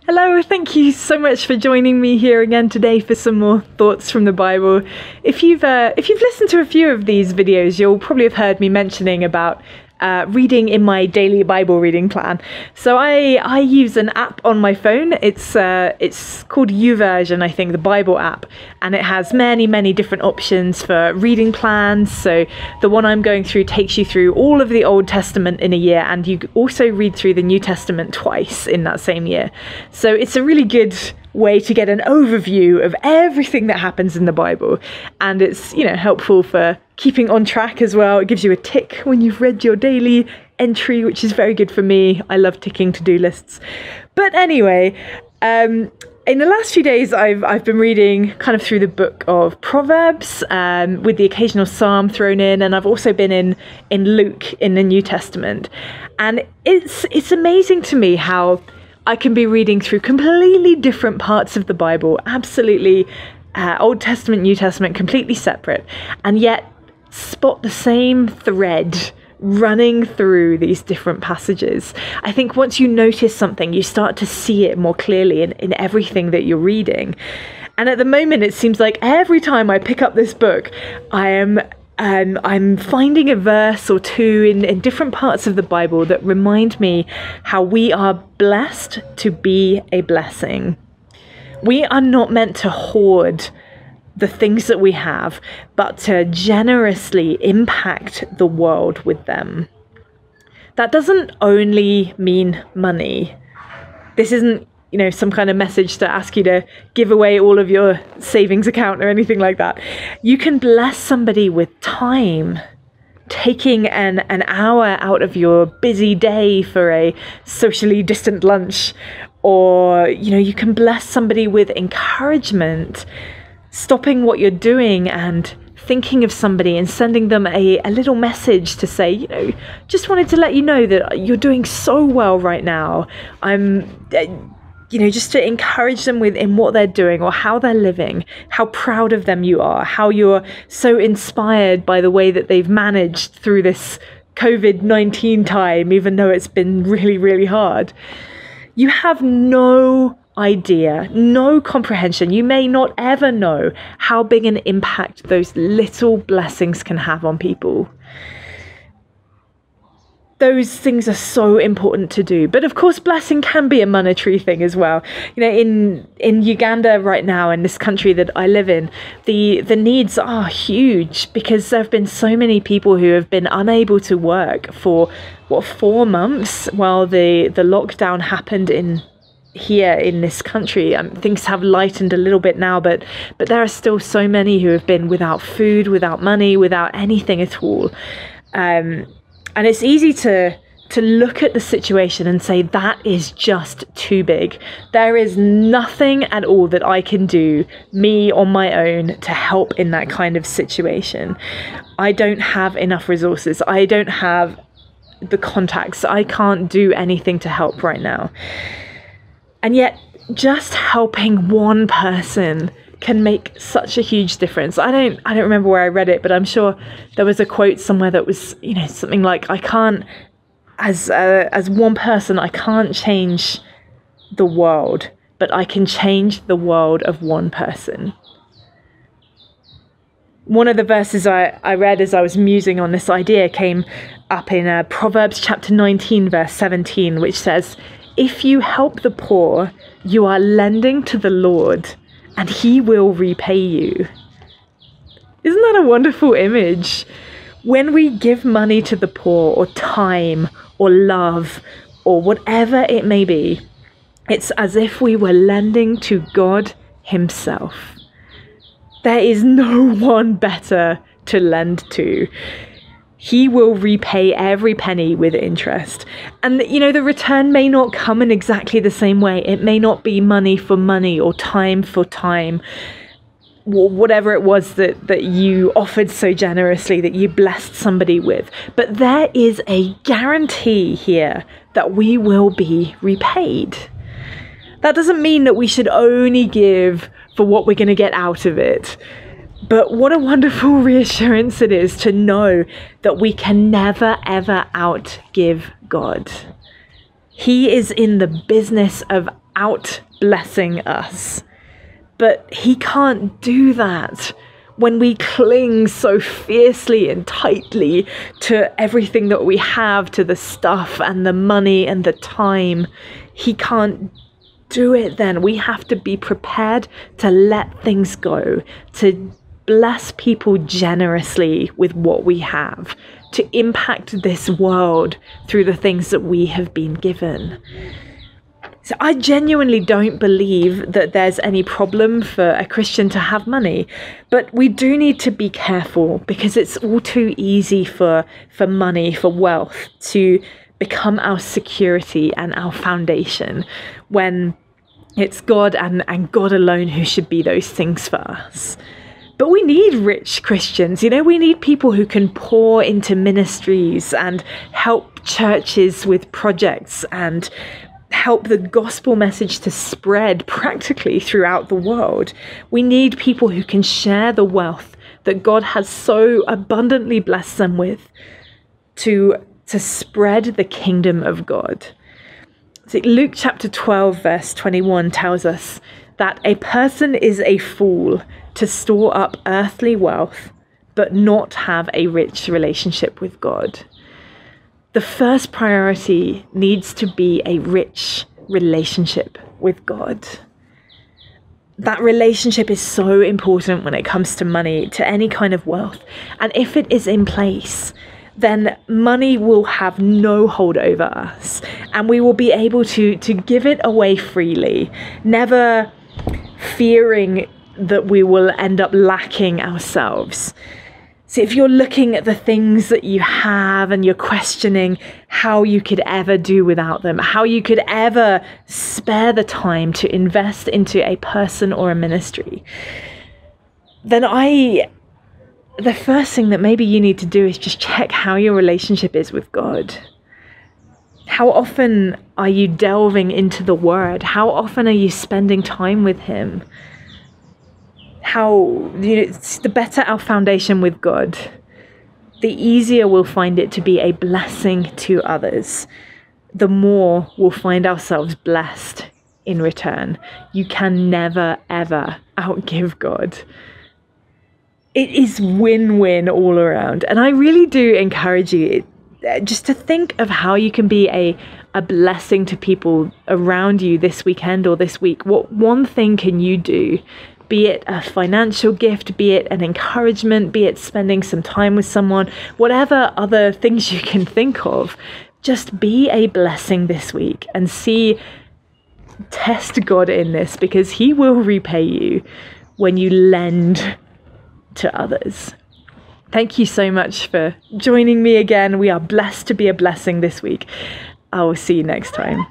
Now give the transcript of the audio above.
Hello, thank you so much for joining me here again today for some more thoughts from the Bible. If you've listened to a few of these videos, you'll probably have heard me mentioning about reading in my daily Bible reading plan. So I use an app on my phone. It's called YouVersion, I think, the Bible app, and it has many different options for reading plans. So the one I'm going through takes you through all of the Old Testament in a year, and you also read through the New Testament twice in that same year. So it's a really good way to get an overview of everything that happens in the Bible, and it's helpful for keeping on track as well. It gives you a tick when you've read your daily entry, which is very good for me. I love ticking to-do lists. But anyway, in the last few days I've been reading kind of through the book of Proverbs, with the occasional psalm thrown in, and I've also been in Luke in the New Testament, and it's amazing to me how I can be reading through completely different parts of the Bible, absolutely Old Testament, New Testament, completely separate, and yet spot the same thread running through these different passages. I think once you notice something, you start to see it more clearly in everything that you're reading. And at the moment, it seems like every time I pick up this book, I'm finding a verse or two in different parts of the Bible that remind me how we are blessed to be a blessing. We are not meant to hoard the things that we have, but to generously impact the world with them. That doesn't only mean money. This isn't, some kind of message to ask you to give away all of your savings account or anything like that. You can bless somebody with time, taking an hour out of your busy day for a socially distant lunch, or, you can bless somebody with encouragement, stopping what you're doing and thinking of somebody and sending them a little message to say, just wanted to let you know that you're doing so well right now. Just to encourage them in what they're doing or how they're living, how proud of them you are, how you're so inspired by the way that they've managed through this COVID-19 time, even though it's been really hard. You have no idea, no comprehension. You may not ever know how big an impact those little blessings can have on people. Those things are so important to do. But of course, blessing can be a monetary thing as well. In Uganda right now, in this country that I live in, the needs are huge because there have been so many people who have been unable to work for 4 months while the lockdown happened here in this country. Things have lightened a little bit now, but there are still so many who have been without food, without money, without anything at all. And it's easy to look at the situation and say, that is just too big. There is nothing at all that I can do, me on my own, to help in that kind of situation. I don't have enough resources. I don't have the contacts. I can't do anything to help right now. And yet, just helping one person can make such a huge difference. I don't remember where I read it, but I'm sure there was a quote somewhere that was, something like, I can't, as one person, I can't change the world, but I can change the world of one person. One of the verses I read as I was musing on this idea came up in Proverbs chapter 19, verse 17, which says, "If you help the poor, you are lending to the Lord, and he will repay you." Isn't that a wonderful image? When we give money to the poor, or time, or love, or whatever it may be, it's as if we were lending to God himself. There is no one better to lend to. He will repay every penny with interest. And, the return may not come in exactly the same way. It may not be money for money or time for time, or whatever it was that you offered so generously, that you blessed somebody with. But there is a guarantee here that we will be repaid. That doesn't mean that we should only give for what we're going to get out of it. But what a wonderful reassurance it is to know that we can never, ever outgive God. He is in the business of out blessing us. But he can't do that when we cling so fiercely and tightly to everything that we have, to the stuff and the money and the time. He can't do it then. We have to be prepared to let things go, to bless people generously with what we have, to impact this world through the things that we have been given. So I genuinely don't believe that there's any problem for a Christian to have money, but we do need to be careful, because it's all too easy for money, for wealth, to become our security and our foundation, when it's God and God alone who should be those things for us. But we need rich Christians. We need people who can pour into ministries and help churches with projects and help the gospel message to spread practically throughout the world. We need people who can share the wealth that God has so abundantly blessed them with to spread the kingdom of God. So Luke chapter 12 verse 21 tells us that a person is a fool to store up earthly wealth but not have a rich relationship with God. The first priority needs to be a rich relationship with God. That relationship is so important when it comes to money, to any kind of wealth. And if it is in place, then money will have no hold over us, and we will be able to give it away freely, never fearing that we will end up lacking ourselves. So if you're looking at the things that you have and you're questioning how you could ever do without them, how you could ever spare the time to invest into a person or a ministry, then the first thing that maybe you need to do is just check how your relationship is with God. How often are you delving into the Word? How often are you spending time with Him? The better our foundation with God, the easier we'll find it to be a blessing to others. The more we'll find ourselves blessed in return. You can never, ever outgive God. It is win-win all around. And I really do encourage you just to think of how you can be a blessing to people around you this weekend or this week. What one thing can you do? Be it a financial gift, be it an encouragement, be it spending some time with someone, whatever other things you can think of, just be a blessing this week and test God in this, because He will repay you when you lend to others. Thank you so much for joining me again. We are blessed to be a blessing this week. I will see you next time.